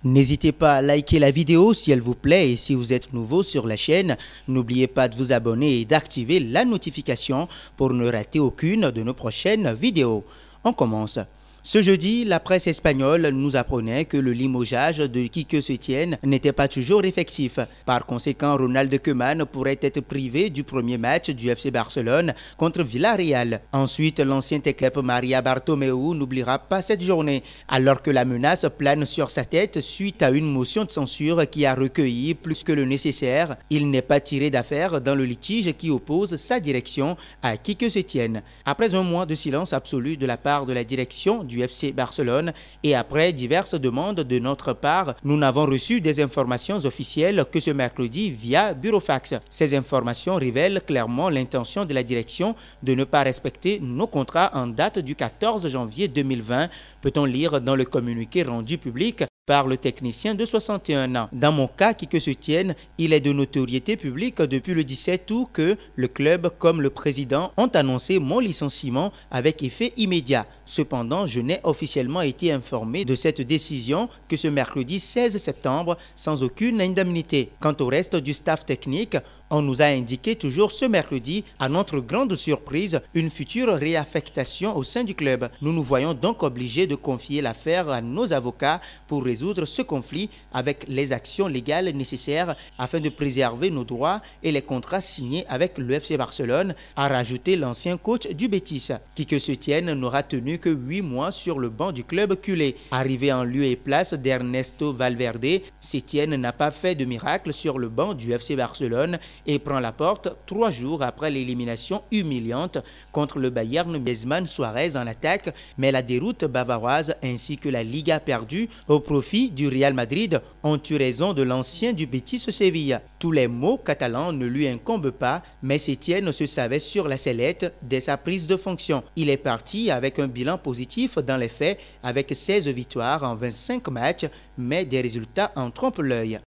N'hésitez pas à liker la vidéo si elle vous plaît et si vous êtes nouveau sur la chaîne, n'oubliez pas de vous abonner et d'activer la notification pour ne rater aucune de nos prochaines vidéos. On commence. Ce jeudi, la presse espagnole nous apprenait que le limogeage de Quique Setién n'était pas toujours effectif. Par conséquent, Ronald Koeman pourrait être privé du premier match du FC Barcelone contre Villarreal. Ensuite, l'ancien techlep Maria Bartomeu n'oubliera pas cette journée, alors que la menace plane sur sa tête suite à une motion de censure qui a recueilli plus que le nécessaire. Il n'est pas tiré d'affaire dans le litige qui oppose sa direction à Quique Setién. Après un mois de silence absolu de la part de la direction du FC Barcelone et après diverses demandes de notre part, nous n'avons reçu des informations officielles que ce mercredi via Burofax. Ces informations révèlent clairement l'intention de la direction de ne pas respecter nos contrats en date du 14 janvier 2020, peut-on lire dans le communiqué rendu public par le technicien de 61 ans. Dans mon cas, Quique Setién, il est de notoriété publique depuis le 17 août que le club comme le président ont annoncé mon licenciement avec effet immédiat. Cependant, je n'ai officiellement été informé de cette décision que ce mercredi 16 septembre sans aucune indemnité. Quant au reste du staff technique, on nous a indiqué toujours ce mercredi, à notre grande surprise, une future réaffectation au sein du club. Nous nous voyons donc obligés de confier l'affaire à nos avocats pour résoudre ce conflit avec les actions légales nécessaires afin de préserver nos droits et les contrats signés avec le FC Barcelone, a rajouté l'ancien coach du Betis. Quique Setién n'aura tenu que 8 mois sur le banc du club culé. Arrivé en lieu et place d'Ernesto Valverde, Setién n'a pas fait de miracle sur le banc du FC Barcelone et prend la porte 3 jours après l'élimination humiliante contre le Bayern Griezmann Suarez en attaque, mais la déroute bavaroise ainsi que la Liga perdue au profit du Real Madrid ont eu raison de l'ancien du Betis Séville. Tous les mots catalans ne lui incombent pas, mais Setién se savait sur la sellette dès sa prise de fonction. Il est parti avec un bilan positif dans les faits avec 16 victoires en 25 matchs, mais des résultats en trompe-l'œil.